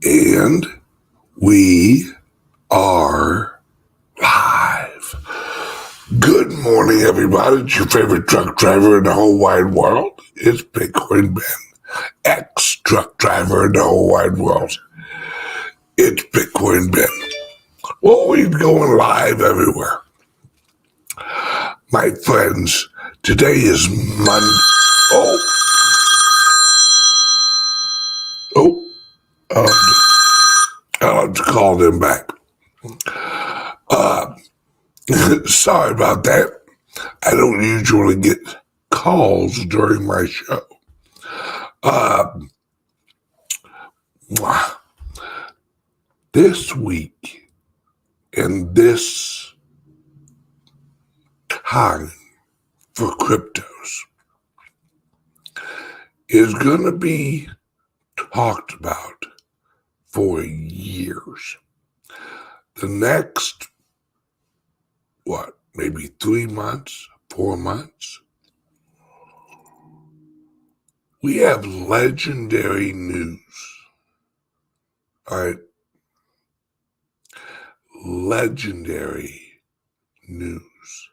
And we are live. Good morning, everybody. It's your favorite truck driver in the whole wide world. It's Bitcoin Ben, ex-truck driver in the whole wide world. It's Bitcoin Ben. Well, we're going live everywhere. My friends, today is Monday. I'll have to call them back. Sorry about that. I don't usually get calls during my show. This week and this time for cryptos is going to be talked about for years. The next, maybe 3 months, 4 months, we have legendary news. All right. Legendary news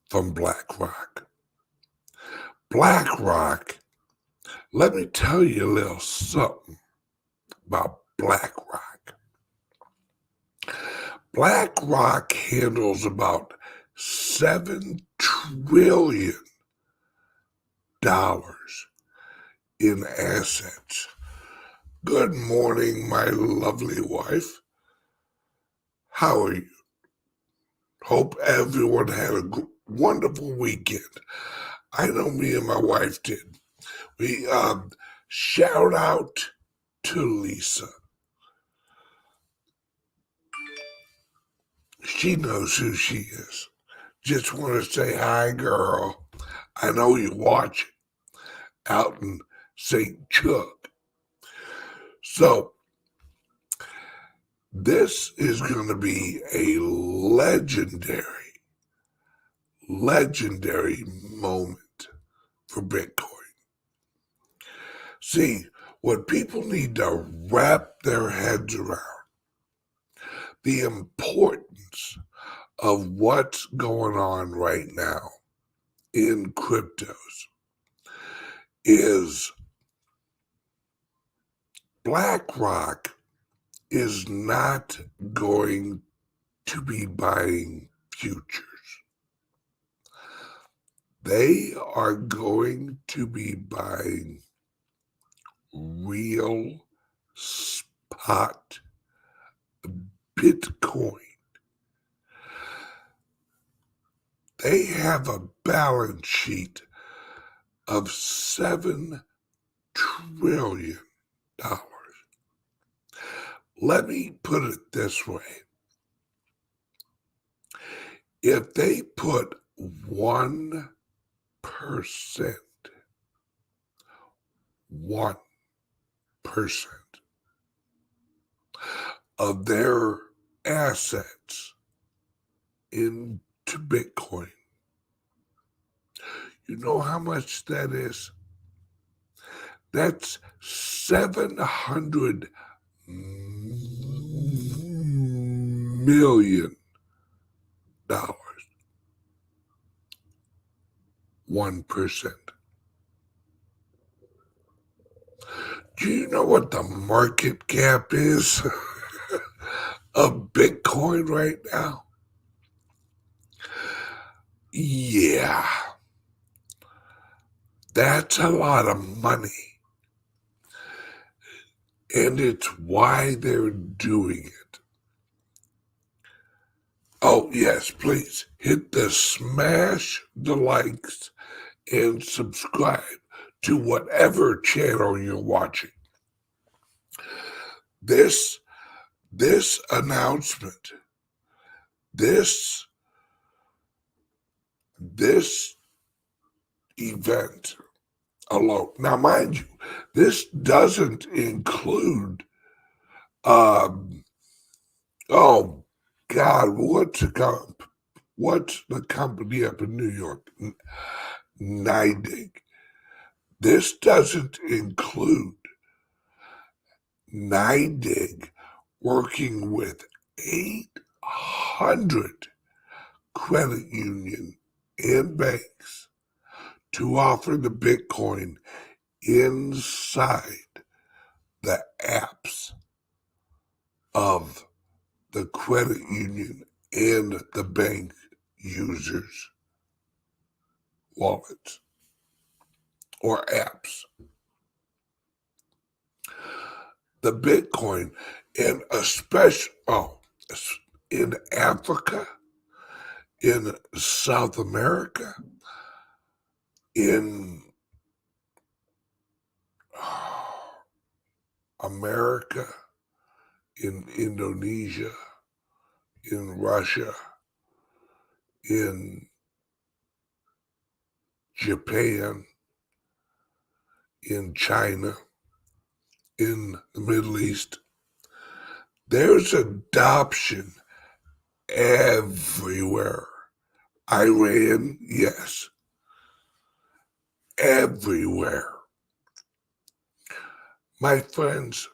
from Blackrock. Blackrock, let me tell you a little something about Blackrock. Blackrock handles about $7 trillion in assets. Good morning, my lovely wife. How are you? Hope everyone had a wonderful weekend. I know me and my wife did. We shout out to Lisa. She knows who she is. Just want to say hi, girl. I know you watch it out in St. Chuck. So, this is going to be a legendary moment for Bitcoin. See, what people need to wrap their heads around, the importance of what's going on right now in cryptos is BlackRock is not going to be buying futures. They are going to be buying real spot Bitcoin. They have a balance sheet of $7 trillion. Let me put it this way. If they put 1% of their assets into Bitcoin, you know how much that is? That's $700 million. 1%. Do you know what the market cap is of Bitcoin right now? Yeah, that's a lot of money. And it's why they're doing it. Oh, yes, please hit the smash the likes and subscribe to whatever channel you're watching. This announcement, this event alone. Now, mind you, this doesn't include, oh God, what's the company up in New York? NYDIG. This doesn't include NYDIG, working with 800 credit unions and banks to offer the Bitcoin inside the apps of the credit union and the bank users' wallets or apps. The Bitcoin, and especially in Africa, in South America, in America, in Indonesia, in Russia, in Japan, in China, in the Middle East. There's adoption everywhere. Iran, yes, everywhere. My friends,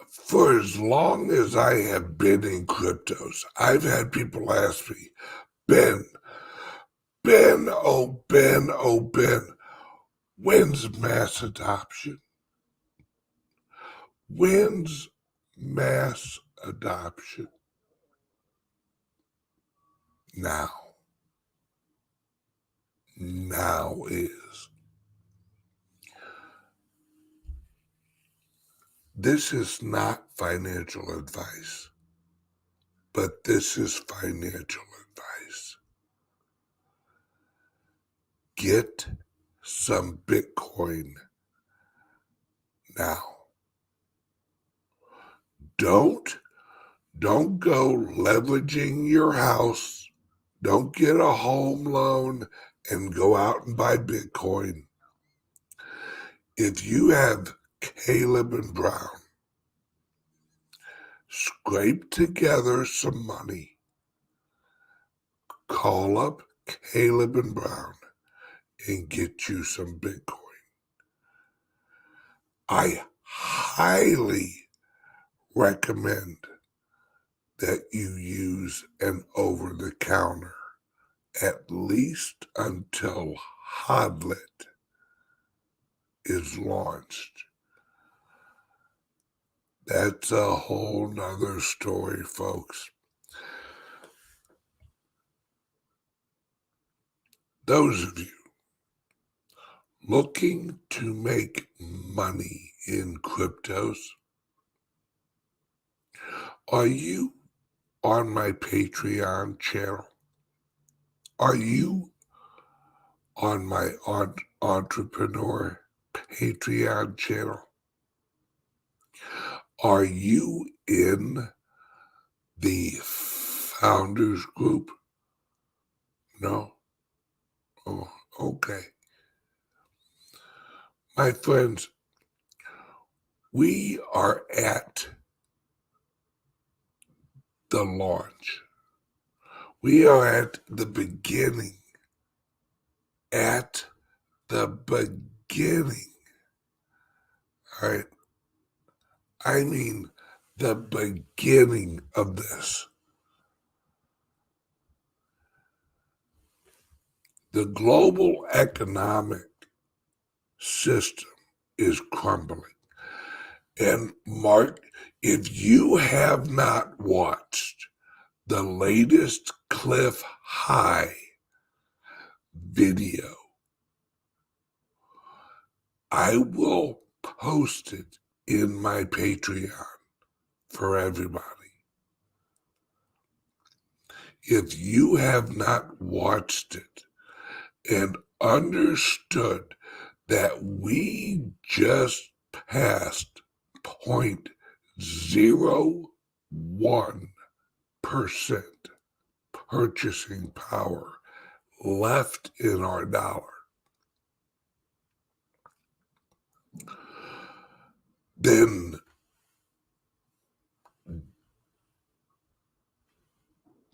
for as long as I have been in cryptos, I've had people ask me, Ben, oh Ben, when's mass adoption? When's mass adoption? Now. Now is. This is not financial advice, but this is financial advice. Get some Bitcoin now. Don't go leveraging your house. Don't get a home loan and go out and buy Bitcoin. If you have Caleb and Brown, scrape together some money. Call up Caleb and Brown and get you some Bitcoin. I highly recommend that you use an over-the-counter, at least until Hodlet is launched. That's a whole nother story, folks. Those of you looking to make money in cryptos, are you on my Patreon channel? Are you on my entrepreneur Patreon channel? Are you in the founders group? No? Oh, okay. My friends, we are at the launch. We are at the beginning. At the beginning. All right? I mean, the beginning of this. The global economic system is crumbling. And Mark, if you have not watched the latest Cliff High video, I will post it in my Patreon for everybody. If you have not watched it and understood that we just passed 0.01% purchasing power left in our dollar, then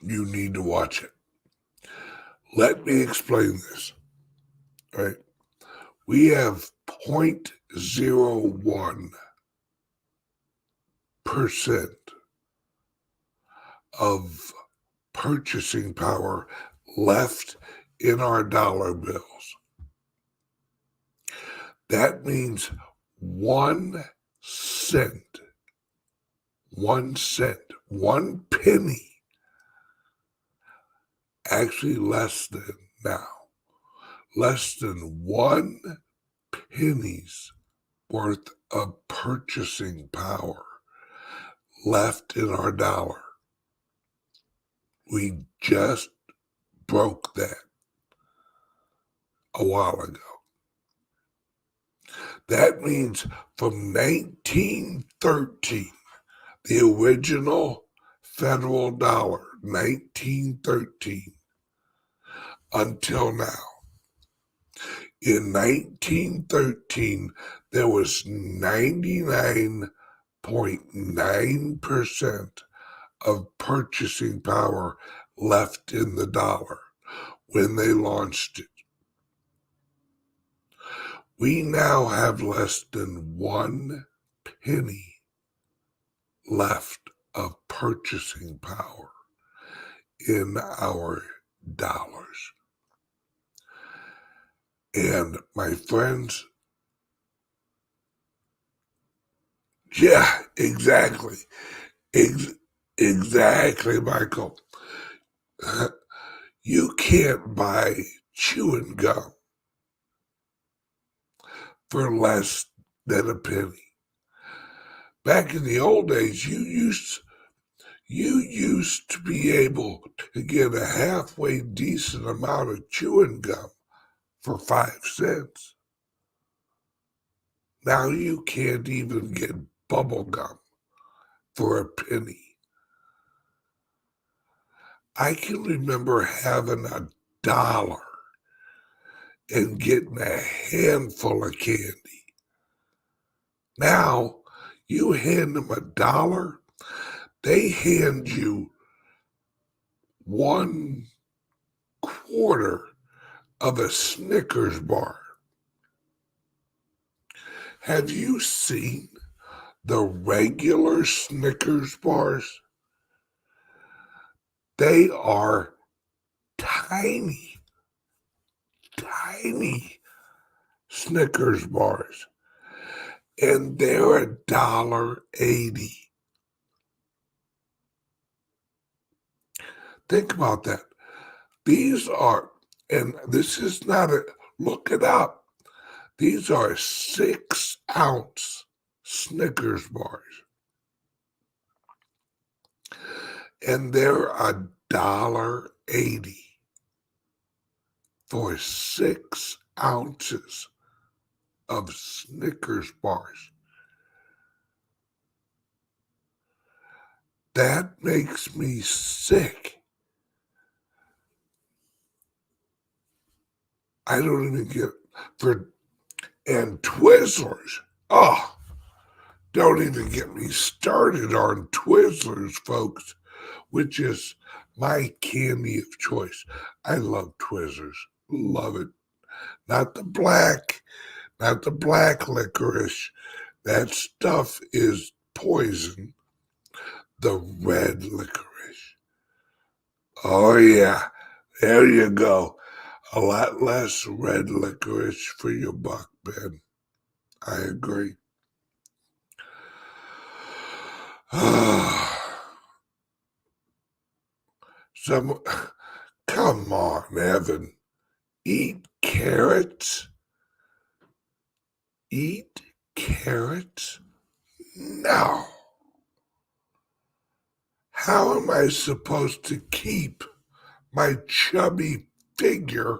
you need to watch it. Let me explain this. Right? We have 0.01% of purchasing power left in our dollar bills. That means 1 cent, 1 penny, actually less than 1 penny's worth of purchasing power left in our dollar. We just broke that a while ago. That means from 1913, the original federal dollar, 1913, until now. In 1913, there was 99.9% of purchasing power left in the dollar when they launched it. We now have less than 1 penny left of purchasing power in our dollars. And my friends, yeah, exactly. Exactly, Michael. You can't buy chewing gum for less than a penny. Back in the old days, you used to be able to get a halfway decent amount of chewing gum for 5 cents. Now you can't even get bubble gum for a penny. I can remember having $1 and getting a handful of candy. Now, you hand them $1, they hand you 1/4 of a Snickers bar. Have you seen the regular Snickers bars? They are tiny Snickers bars, and they're $1.80. Think about that. These are, and this is not look it up. These are 6-ounce Snickers bars. And they're $1.80 for 6 ounces of Snickers bars. That makes me sick. I don't even get and Twizzlers. Oh, don't even get me started on Twizzlers, folks, which is my candy of choice. I love Twizzlers. Love it. Not the black licorice. That stuff is poison. The red licorice. Oh yeah, there you go. A lot less red licorice for your buck, Ben. I agree. Come on, Evan. Eat carrots? Eat carrots? No. How am I supposed to keep my chubby figure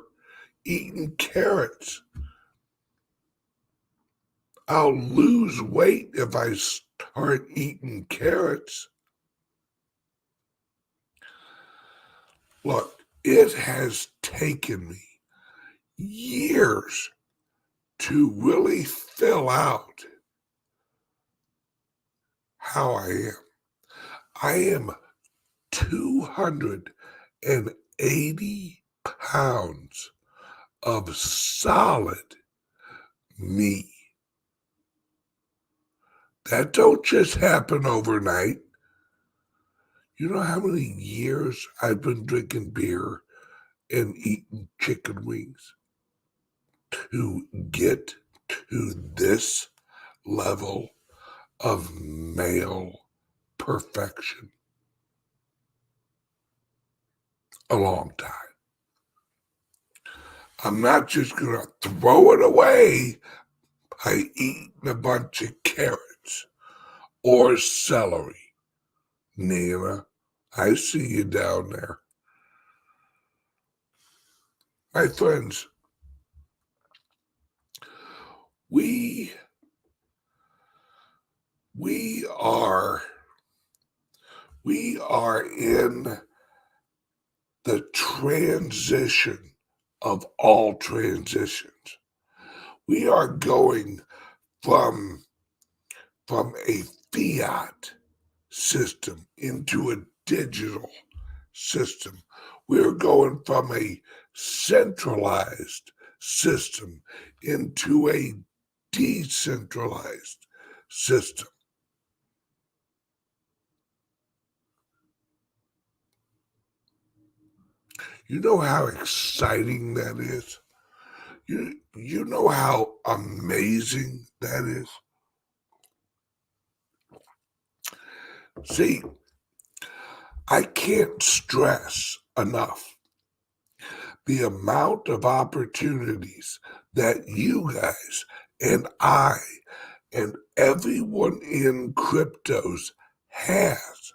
eating carrots? I'll lose weight if I start eating carrots. Look, it has taken me years to really fill out how I am. I am 280 pounds of solid me. That don't just happen overnight. You know how many years I've been drinking beer and eating chicken wings to get to this level of male perfection? A long time. I'm not just going to throw it away by eating a bunch of carrots or celery. Nina, I see you down there. My friends, we are in the transition of all transitions. We are going from a fiat system into a digital system. We're going from a centralized system into a decentralized system. You know how exciting that is? You know how amazing that is? See, I can't stress enough the amount of opportunities that you guys and I and everyone in cryptos has.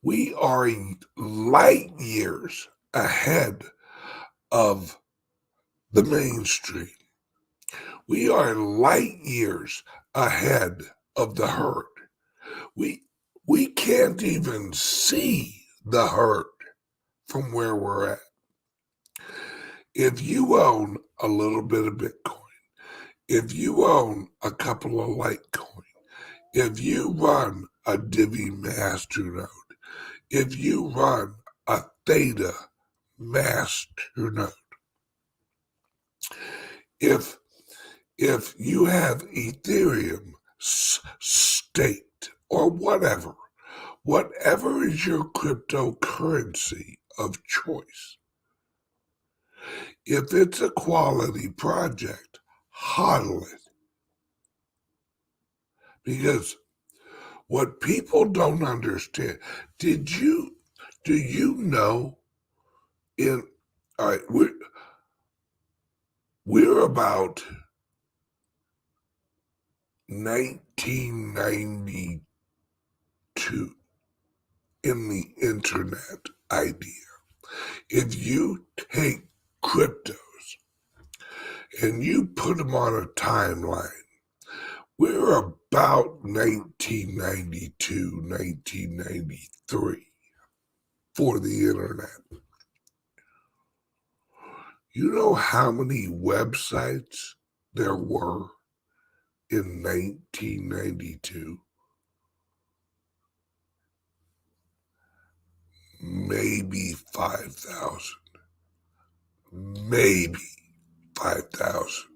We are light years ahead of the mainstream. We are light years ahead of the herd. We can't even see the herd from where we're at. If you own a little bit of Bitcoin, if you own a couple of Litecoin, if you run a DIVI masternode, if you run a Theta masternode, if you have Ethereum staked or whatever is your cryptocurrency of choice, if it's a quality project, hodl it. Because what people don't understand, do you know all right, we're about 1992 in the internet idea. If you take cryptos and you put them on a timeline, we're about 1992, 1993 for the internet. You know how many websites there were in 1992? Maybe 5,000. Maybe 5,000.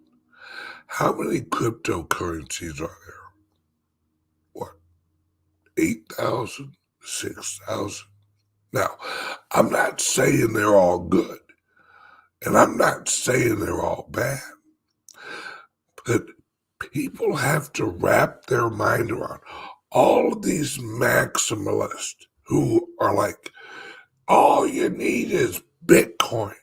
How many cryptocurrencies are there? What? 8,000? 6,000? Now, I'm not saying they're all good, and I'm not saying they're all bad, but people have to wrap their mind around all of these maximalists who are like, all you need is Bitcoin.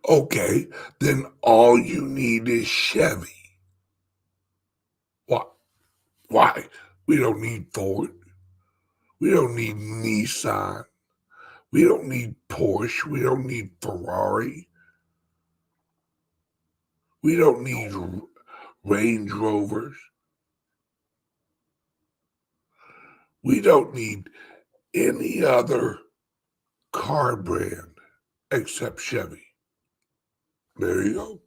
Okay, then all you need is Chevy. What? Why? We don't need Ford. We don't need Nissan. We don't need Porsche. We don't need Ferrari. We don't need Range Rovers. We don't need any other car brand except Chevy. There you go.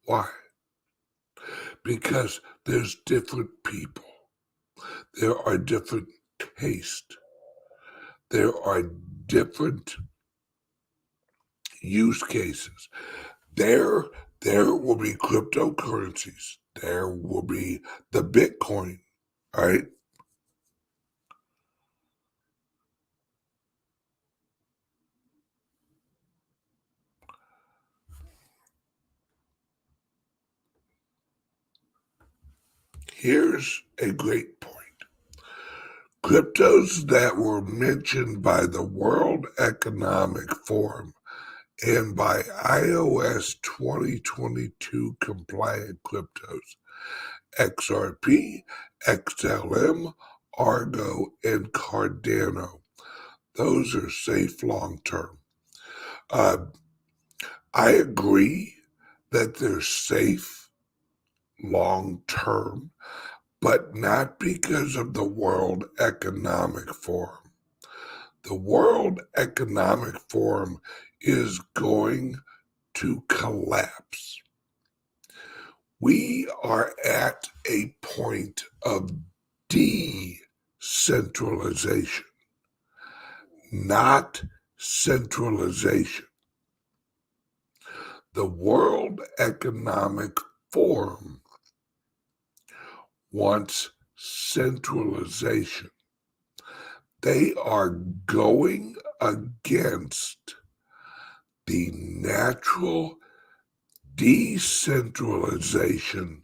Why? Because there's different people. There are different tastes. there are different use cases. There will be cryptocurrencies. There will be the Bitcoin, right? Here's a great point. Cryptos that were mentioned by the World Economic Forum and by iOS 2022 compliant cryptos, XRP, XLM, Argo, and Cardano. Those are safe long term. I agree that they're safe long term, but not because of the World Economic Forum. The World Economic Forum is going to collapse. We are at a point of decentralization, not centralization. The World Economic Forum wants centralization. They are going against the natural decentralization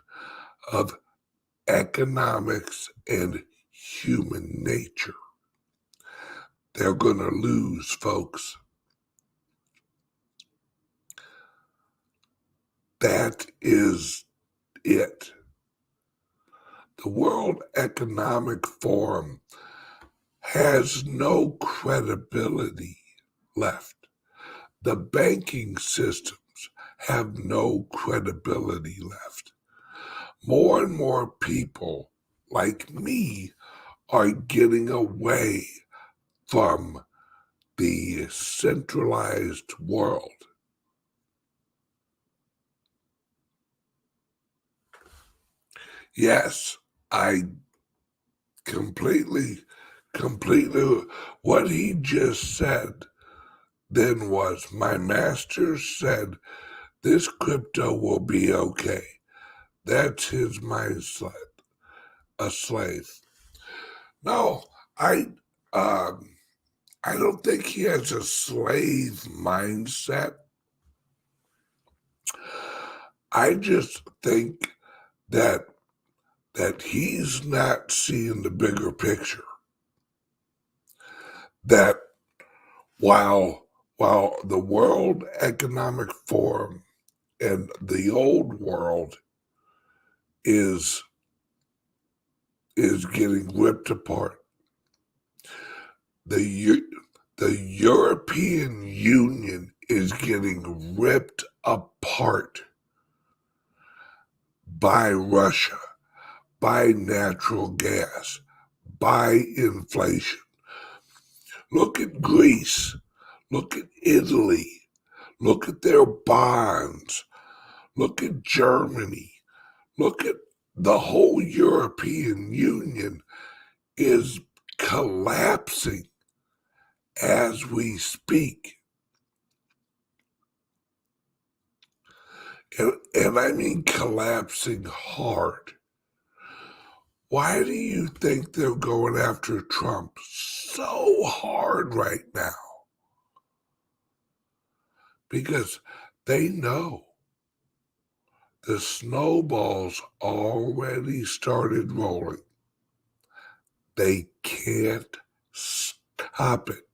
of economics and human nature. They're going to lose, folks. That is it. The World Economic Forum has no credibility left. The banking systems have no credibility left. More and more people like me are getting away from the centralized world. Yes, I completely, what he just said then was, my master said, this crypto will be okay. That's his mindset, a slave. No, I don't think he has a slave mindset. I just think that he's not seeing the bigger picture. That while the World Economic Forum and the old world is getting ripped apart, the European Union is getting ripped apart by Russia, by natural gas, by inflation. Look at Greece. Look at Italy. Look at their bonds. Look at Germany. Look at the whole European Union is collapsing as we speak. And I mean collapsing hard. Why do you think they're going after Trump so hard right now? Because they know the snowball's already started rolling. They can't stop it.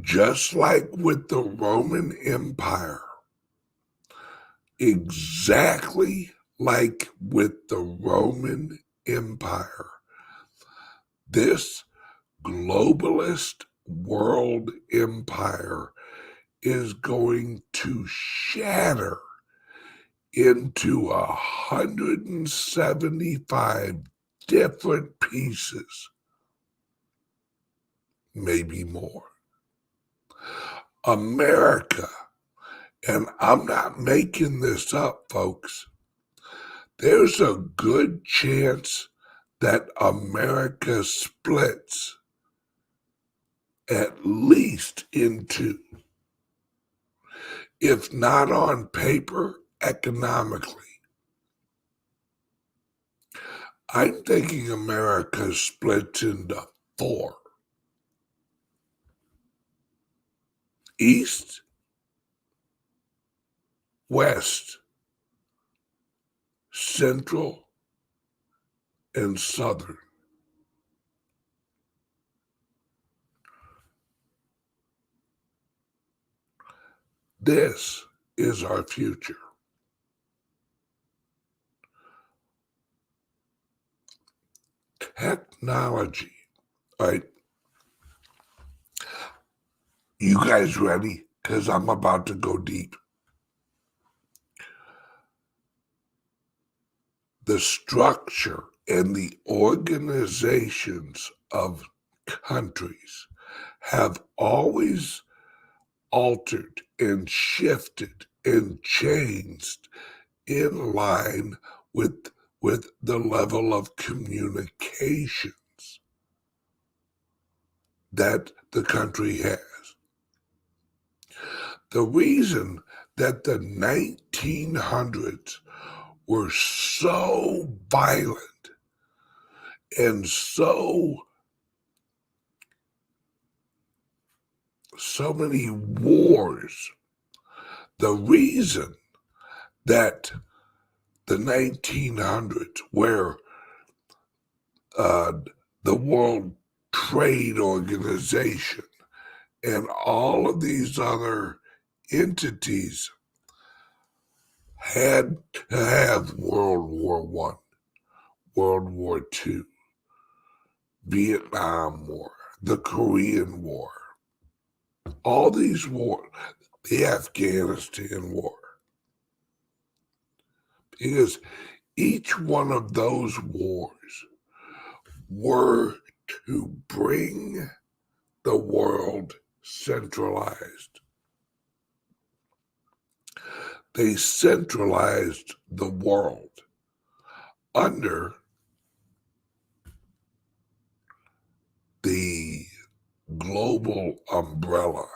Just like with the Roman Empire, exactly like with the Roman Empire, this globalist world empire is going to shatter into 175 different pieces, maybe more. America, and I'm not making this up, folks, there's a good chance that America splits at least in two, if not on paper, economically. I'm thinking America splits into four: East, West, Central, and Southern. This is our future. Technology, right? You guys ready? Because I'm about to go deep. The structure and the organizations of countries have always altered and shifted and changed in line with the level of communications that the country has. The reason that the 1900s were so violent and so many wars, the reason that the 1900s, where the World Trade Organization and all of these other entities had to have World War I, World War II, Vietnam War, the Korean War, all these wars, the Afghanistan War, because each one of those wars were to bring the world centralized. They centralized the world under the global umbrella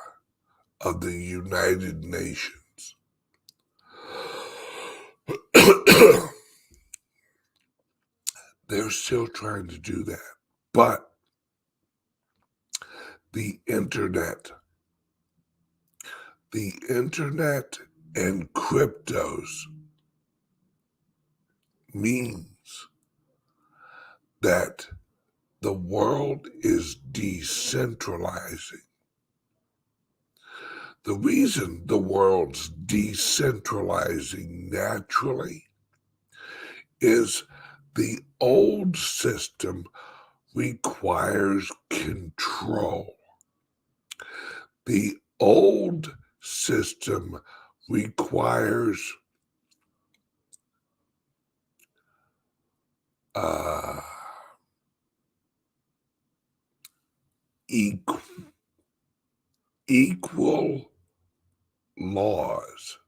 of the United Nations. They're still trying to do that. But the internet and cryptos means that the world is decentralizing. The reason the world's decentralizing naturally is the old system requires control. The old system requires equal laws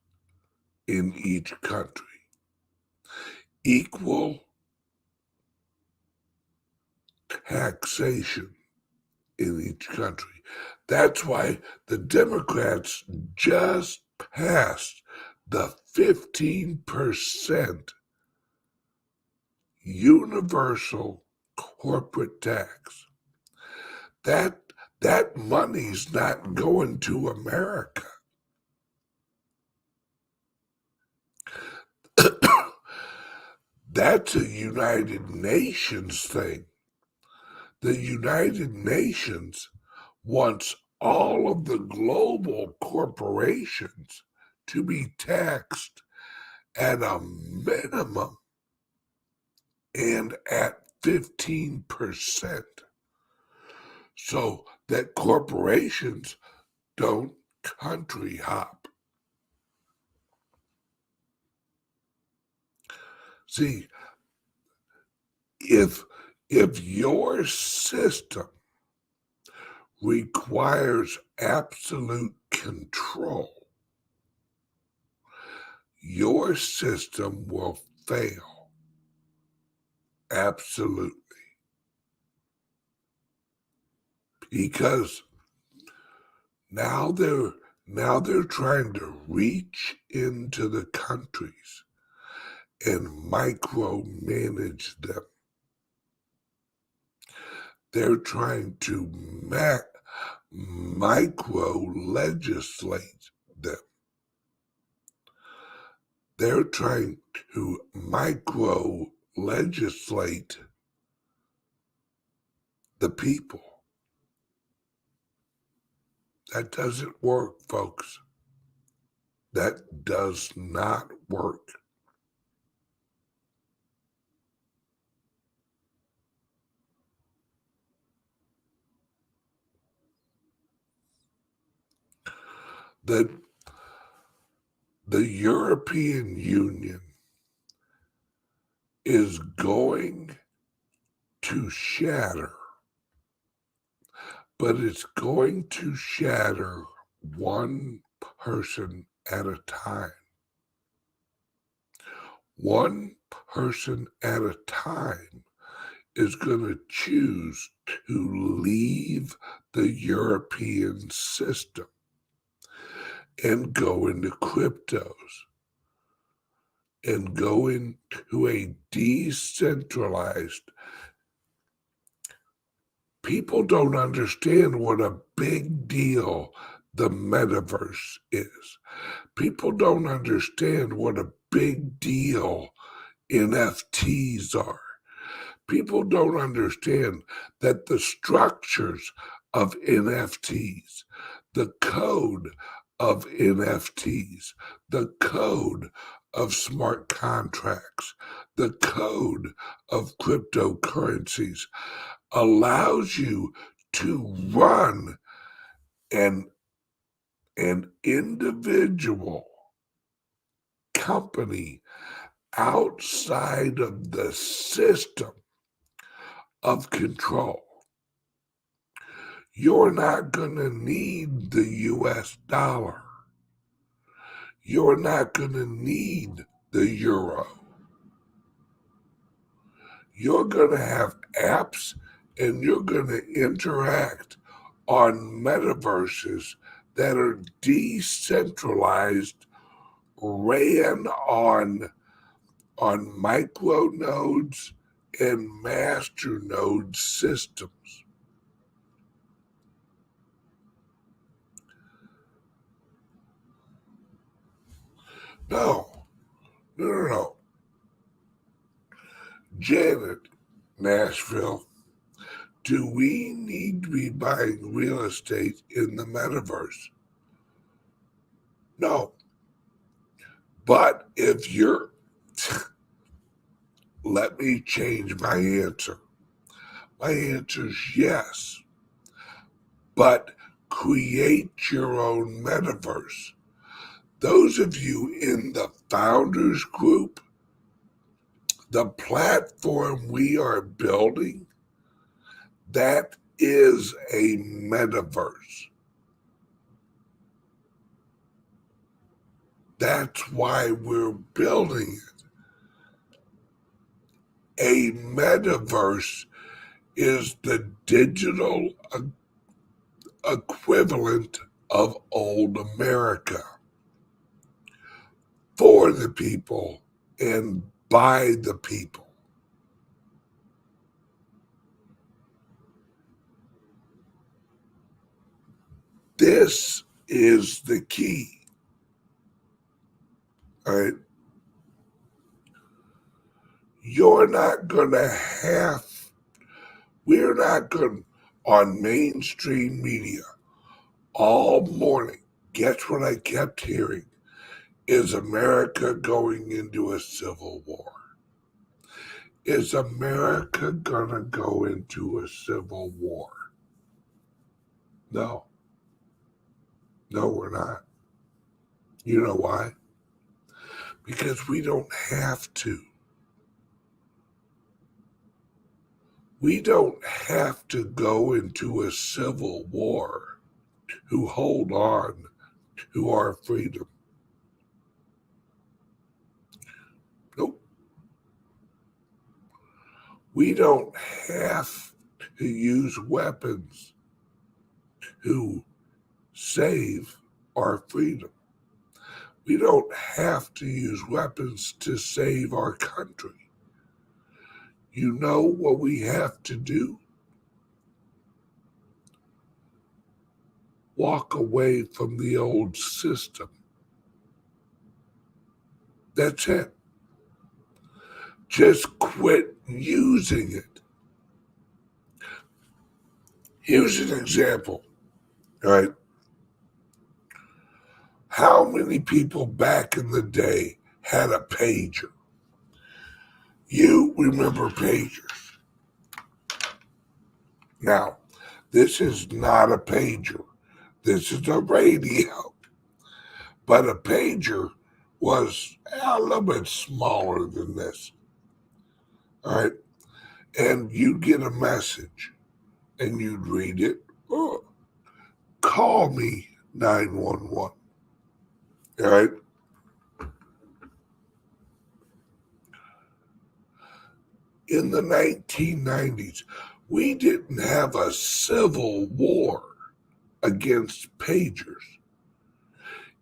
in each country, equal taxation in each country. That's why the Democrats just passed the 15% universal corporate tax. That money's not going to America. That's a United Nations thing. The United Nations wants all of the global corporations to be taxed at a minimum and at 15%, so that corporations don't country hop. See, if your system requires absolute control, your system will fail. Absolutely. because now they're trying to reach into the countries and micromanage them. They're trying to micro-legislate them. They're trying to micro-legislate the people. That doesn't work, folks. That does not work. The European Union is going to shatter, but it's going to shatter one person at a time. One person at a time is going to choose to leave the European system and go into cryptos and go into a decentralized. People don't understand what a big deal the metaverse is. People don't understand what a big deal NFTs are. People don't understand that the structures of NFTs, the code of NFTs, the code of smart contracts, the code of cryptocurrencies allows you to run an individual company outside of the system of control. You're not going to need the US dollar. You're not going to need the euro. You're going to have apps and you're going to interact on metaverses that are decentralized, ran on micro nodes and master node systems. No. Janet, Nashville, do we need to be buying real estate in the metaverse? No. But if you're, let me change my answer. My answer is yes. But create your own metaverse. Those of you in the founders group, the platform we are building, that is a metaverse. That's why we're building it. A metaverse is the digital equivalent of old America, for the people and by the people. This is the key. All right. You're not going to have, we're not going on mainstream media all morning. Guess what I kept hearing? Is America going into a civil war? Is America going to go into a civil war? No. No, we're not. You know why? Because we don't have to. We don't have to go into a civil war to hold on to our freedom. Nope. We don't have to use weapons who save our freedom. We don't have to use weapons to save our country. You know what we have to do? Walk away from the old system. That's it. Just quit using it. Here's an example, right? How many people back in the day had a pager? You remember pagers. Now, this is not a pager. This is a radio. But a pager was a little bit smaller than this. All right. And you'd get a message and you'd read it. Oh, call me 911. All right. In the 1990s, we didn't have a civil war against pagers.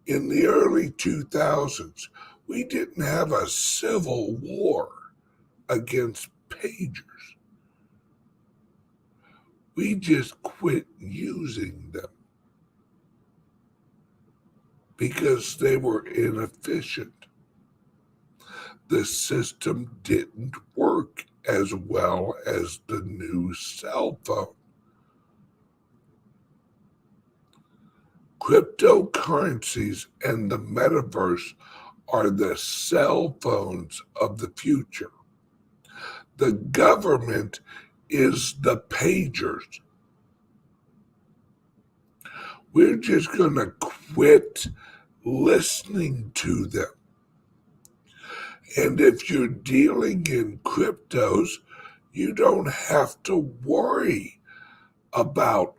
In the early 2000s, we didn't have a civil war against pagers. We just quit using them because they were inefficient. The system didn't work as well as the new cell phone. Cryptocurrencies and the metaverse are the cell phones of the future. The government is the pagers. We're just going to quit listening to them. And if you're dealing in cryptos, you don't have to worry about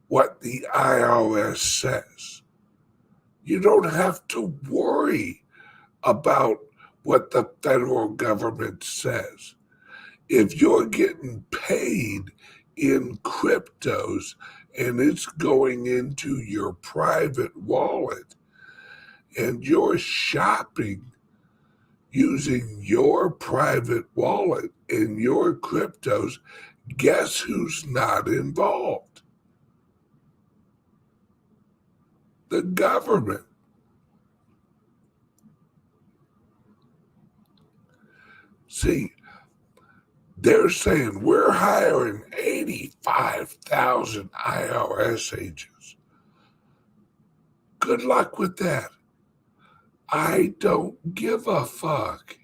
what the IRS says. You don't have to worry about what the federal government says. If you're getting paid in cryptos and it's going into your private wallet and you're shopping using your private wallet and your cryptos, guess who's not involved? The government. See, they're saying we're hiring 85,000 IRS agents. Good luck with that. I don't give a fuck.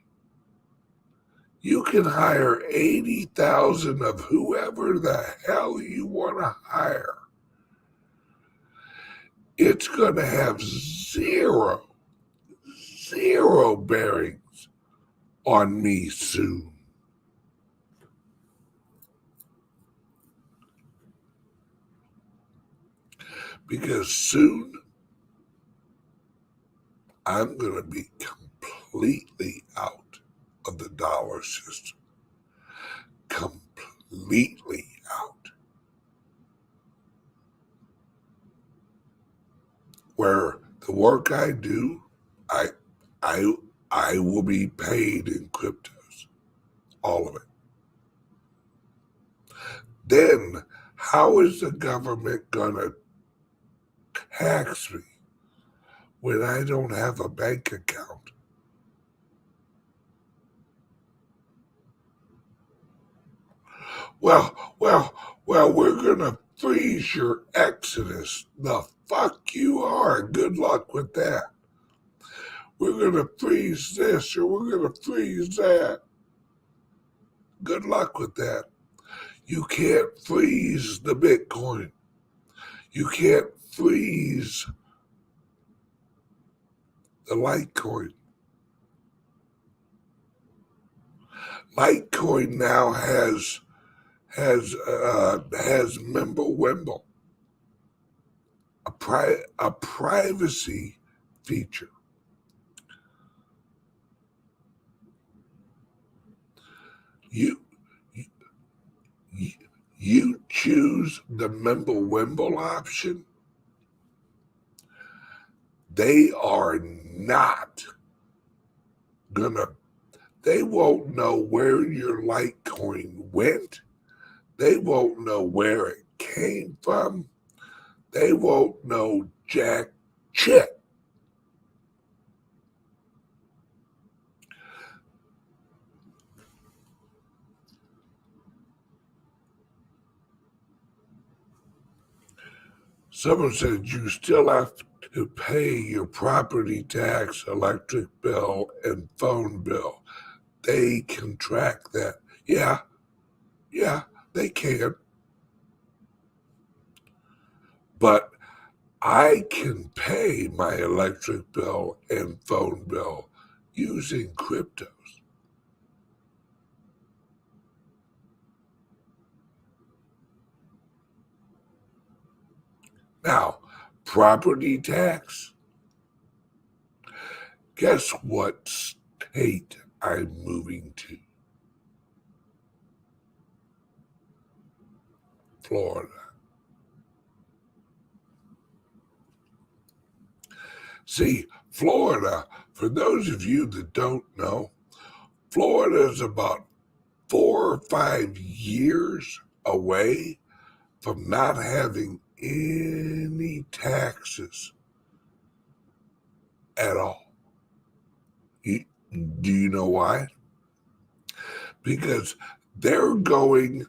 You can hire 80,000 of whoever the hell you want to hire. It's going to have zero bearings on me soon. Because soon I'm going to be completely out of the dollar system. Completely out. Where the work I do, I will be paid in cryptos. All of it. Then how is the government going to tax me when I don't have a bank account? Well, we're going to freeze your exodus. The fuck you are. Good luck with that. We're going to freeze this or we're going to freeze that. Good luck with that. You can't freeze the Bitcoin. You can't freeze the Litecoin. Litecoin now has Mimblewimble, a privacy feature. you choose the Mimblewimble option, they are not they won't know where your Litecoin went. They won't know where it came from. They won't know jack shit. Someone said you still have to pay your property tax, electric bill, and phone bill. They can track that. Yeah, they can. But I can pay my electric bill and phone bill using cryptos. Now, property tax. Guess what state I'm moving to? Florida. See, Florida, for those of you that don't know, Florida is about 4 or 5 years away from not having any taxes at all. Do you know why? Because they're going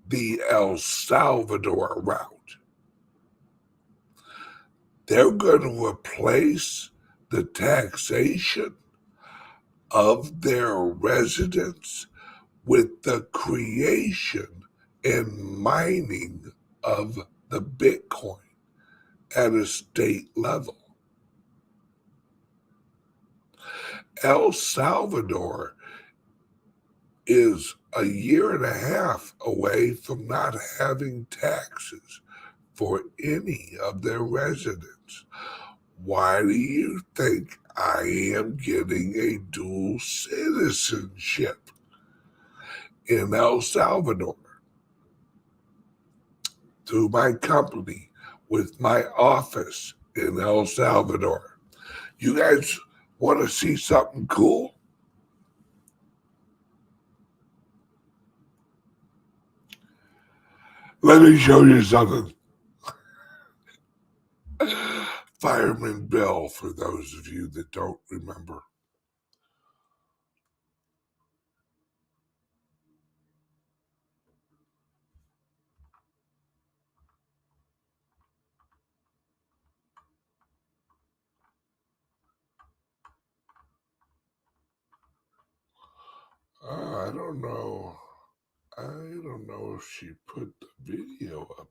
the El Salvador route. They're going to replace the taxation of their residents with the creation and mining of the Bitcoin at a state level. El Salvador is a year and a half away from not having taxes for any of their residents. Why do you think I am getting a dual citizenship in El Salvador through my company with my office in El Salvador? You guys want to see something cool? Let me show you something. Fireman Bill, for those of you that don't remember. I don't know. I don't know if she put the video up.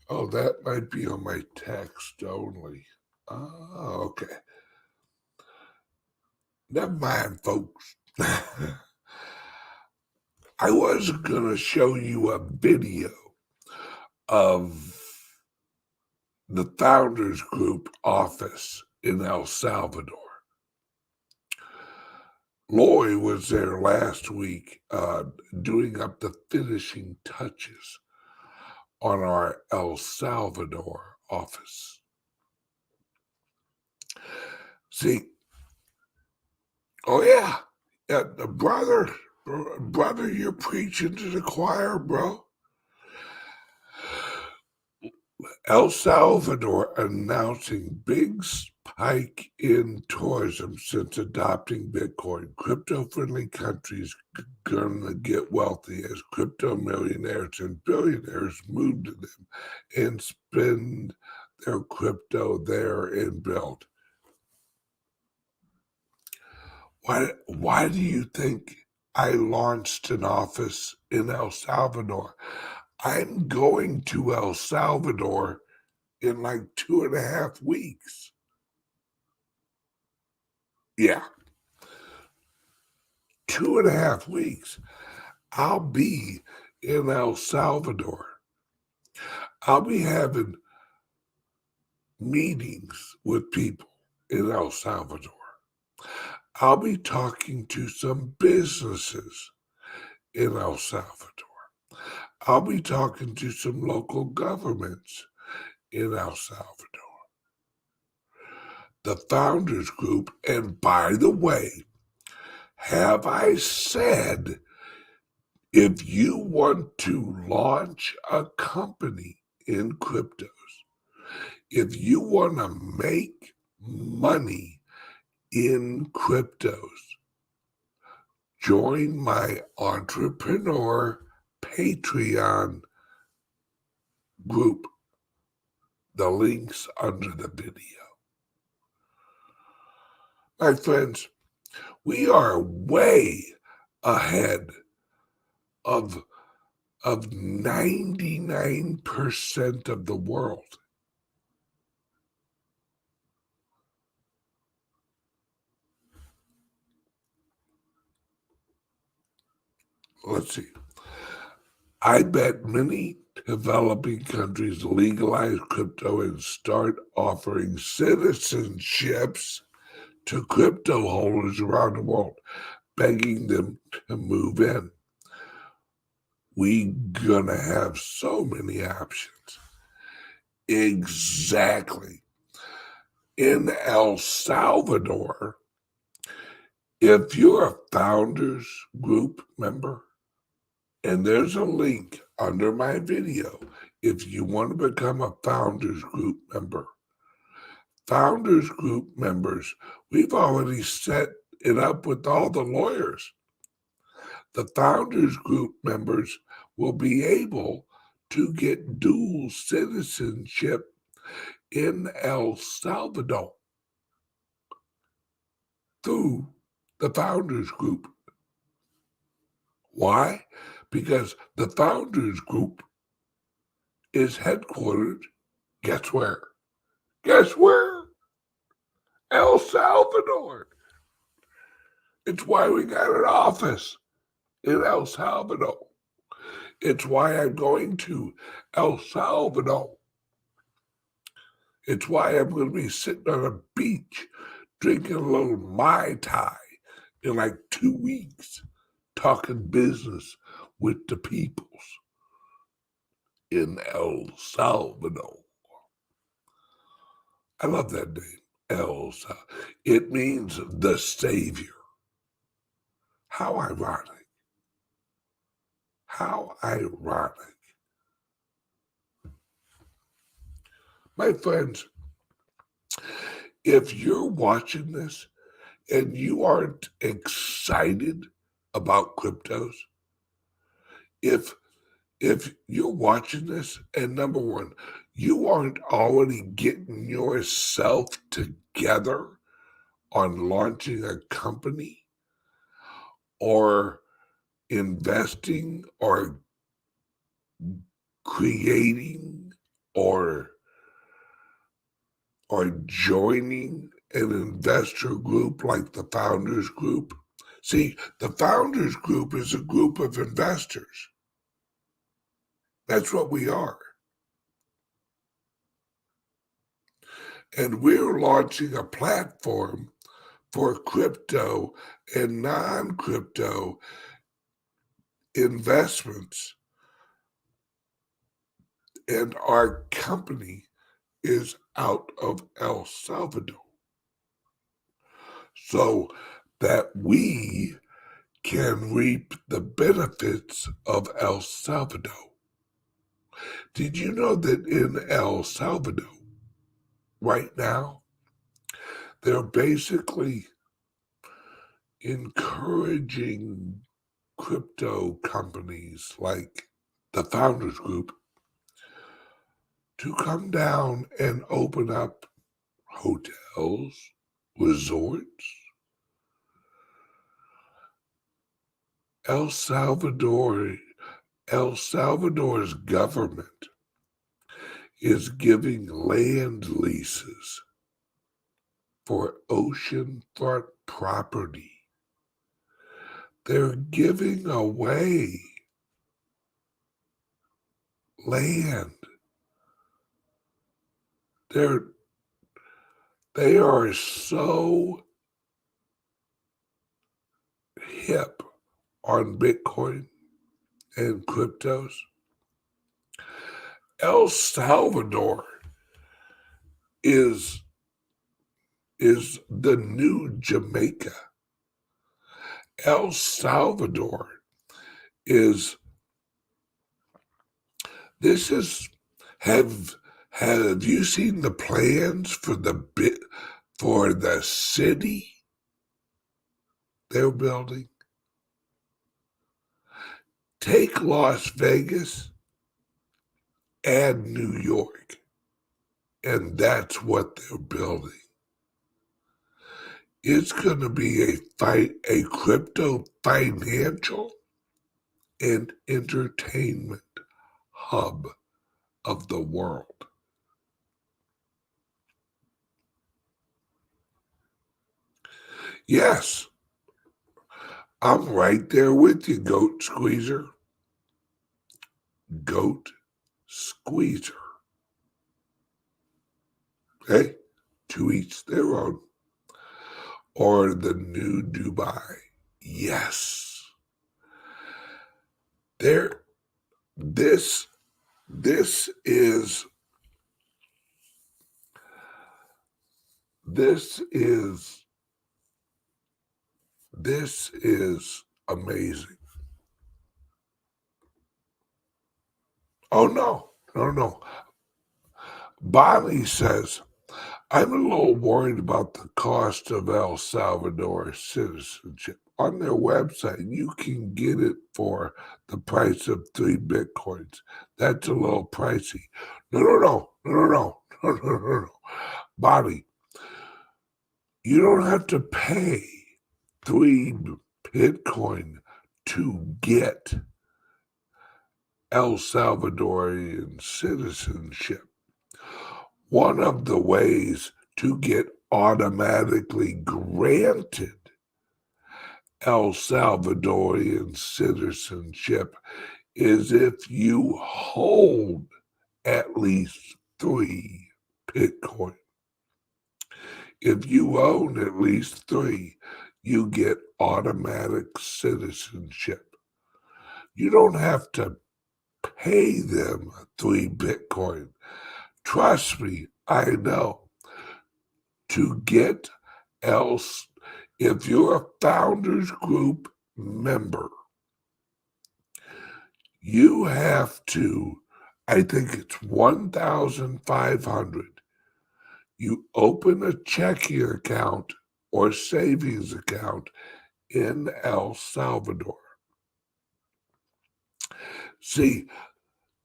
Oh, that might be on my text only. Oh, okay. Never mind, folks. I was going to show you a video of the Founders Group office in El Salvador. Lolli was there last week doing up the finishing touches on our El Salvador office. See, oh yeah, brother, you're preaching to the choir, bro. El Salvador announcing big spike in tourism since adopting Bitcoin. Crypto-friendly countries gonna get wealthy as crypto millionaires and billionaires move to them and spend their crypto there and build. Why do you think I launched an office in El Salvador? I'm going to El Salvador in like 2.5 weeks. Yeah. 2.5 weeks. I'll be in El Salvador. I'll be having meetings with people in El Salvador. I'll be talking to some businesses in El Salvador. I'll be talking to some local governments in El Salvador, the Founders Group, and by the way, have I said if you want to launch a company in cryptos, if you want to make money in cryptos, join my entrepreneur Patreon group. The link's under the video. My friends, we are way ahead of 99% of the world. Let's see. I bet many developing countries legalize crypto and start offering citizenships to crypto holders around the world, begging them to move in. We're gonna have so many options. Exactly. In El Salvador, if you're a Founders Group member, and there's a link under my video if you want to become a Founders Group member. Founders Group members, we've already set it up with all the lawyers. The Founders Group members will be able to get dual citizenship in El Salvador through the Founders Group. Why? Because the Founders Group is headquartered, guess where? Guess where? El Salvador. It's why we got an office in El Salvador. It's why I'm going to El Salvador. It's why I'm going to be sitting on a beach drinking a little Mai Tai in like 2 weeks, talking business with the peoples in El Salvador. I love that name, El Salvador. It means the Savior. How ironic. How ironic. My friends, if you're watching this and you aren't excited about cryptos, if you're watching this and number one, you aren't already getting yourself together on launching a company or investing or creating or joining an investor group like the Founders Group. See, the Founders Group is a group of investors. That's what we are. And we're launching a platform for crypto and non-crypto investments. And our company is out of El Salvador, so that we can reap the benefits of El Salvador. Did you know that in El Salvador, right now, they're basically encouraging crypto companies like the Founders Group to come down and open up hotels, resorts. El Salvador's government is giving land leases for oceanfront property. They're giving away land. They are so hip on Bitcoin and cryptos. El Salvador is the new Jamaica. El Salvador is this is have you seen the plans for the city they're building? Take Las Vegas, add New York, and that's what they're building. It's going to be a crypto financial and entertainment hub of the world. Yes, I'm right there with you, Goat Squeezer. Goat Squeezer. Hey, to each their own. Or the new Dubai. Yes. This is amazing. Oh no. Bonnie says, I'm a little worried about the cost of El Salvador citizenship. On their website, you can get it for the price of 3 Bitcoins. That's a little pricey. No. Bonnie, you don't have to pay 3 Bitcoin to get El Salvadorian citizenship. One of the ways to get automatically granted El Salvadorian citizenship is if you hold at least 3 Bitcoin. If you own at least 3, you get automatic citizenship. You don't have to pay them 3 Bitcoin. Trust me, I know. To get else, if you're a Founders Group member, you have to, I think it's 1,500. You open a checking account or savings account in El Salvador. See,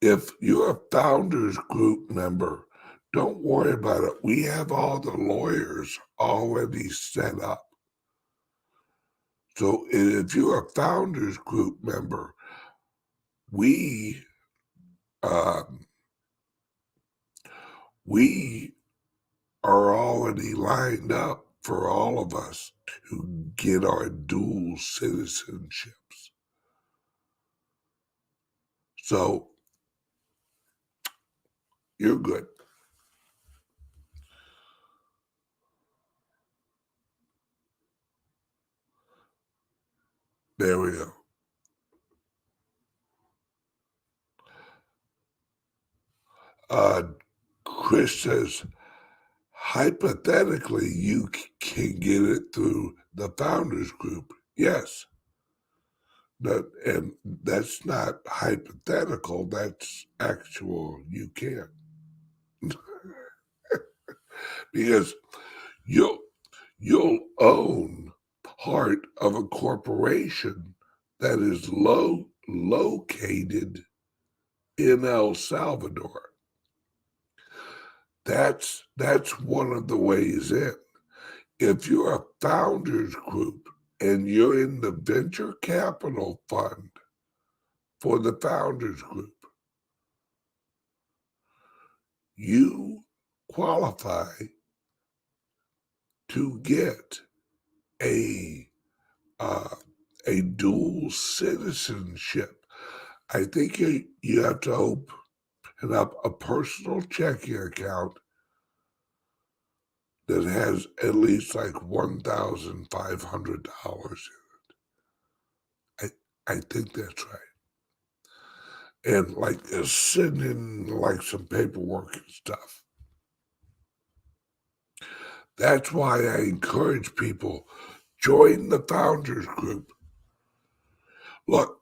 if you're a Founders Group member, don't worry about it. We have all the lawyers already set up. So if you're a Founders Group member, we are already lined up for all of us to get our dual citizenships. So you're good. There we go. Chris says, hypothetically, you can get it through the Founders Group. Yes. And that's not hypothetical, that's actual, you can. Because you'll own part of a corporation that is located in El Salvador. That's one of the ways in. If you're a Founders Group and you're in the venture capital fund for the Founders Group, you qualify to get a dual citizenship. I think you have to open up a personal checking account that has at least like $1,500 in it. I think that's right. and send in some paperwork and stuff. That's why I encourage people, join the Founders Group. Look,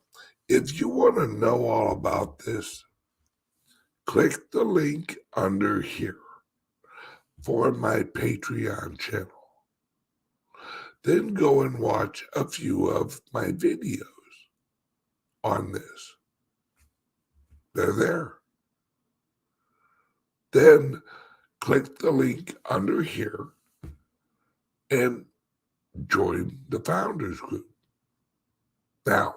if you want to know all about this, click the link under here for my Patreon channel. Then go and watch a few of my videos on this. They're there. Then click the link under here and join the Founders Group. Now,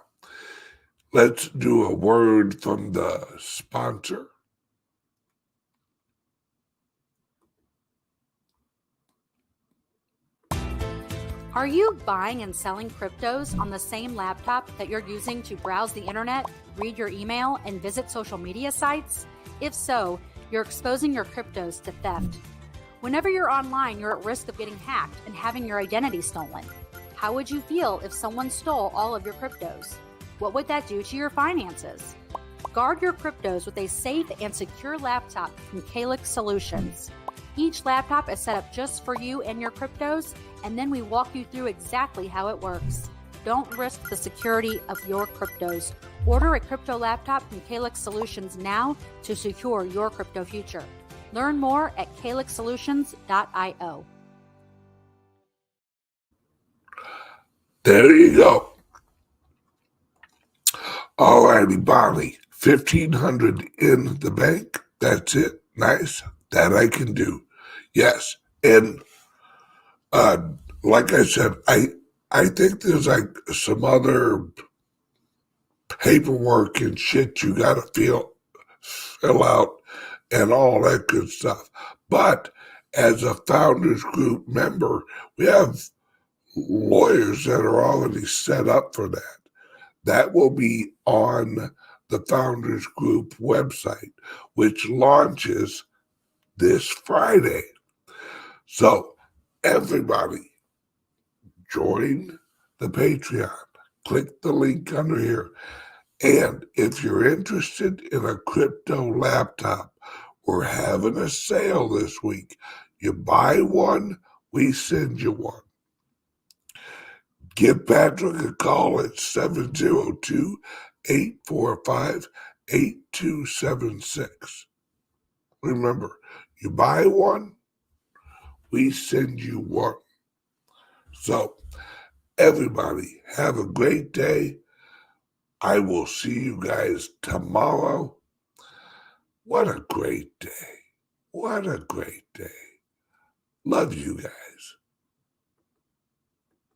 let's do a word from the sponsor. Are you buying and selling cryptos on the same laptop that you're using to browse the internet, read your email, and visit social media sites? If so, you're exposing your cryptos to theft. Whenever you're online, you're at risk of getting hacked and having your identity stolen. How would you feel if someone stole all of your cryptos? What would that do to your finances? Guard your cryptos with a safe and secure laptop from CALIX Solutions. Each laptop is set up just for you and your cryptos, and then we walk you through exactly how it works. Don't risk the security of your cryptos. Order a crypto laptop from CALIX Solutions now to secure your crypto future. Learn more at calixsolutions.io. There you go. All righty, Bonnie. 1,500 in the bank. That's it. Nice. That I can do. Yes. And like I said, I think there's some other paperwork and shit you got to fill out and all that good stuff. But as a Founders Group member, we have lawyers that are already set up for that. That will be on the Founders Group website, which launches this Friday. So everybody, join the Patreon. Click the link under here. And if you're interested in a crypto laptop, we're having a sale this week. You buy one, we send you one. Give Patrick a call at 702-845-8276. Remember, you buy one, we send you one. So, everybody, have a great day. I will see you guys tomorrow. What a great day. What a great day. Love you guys.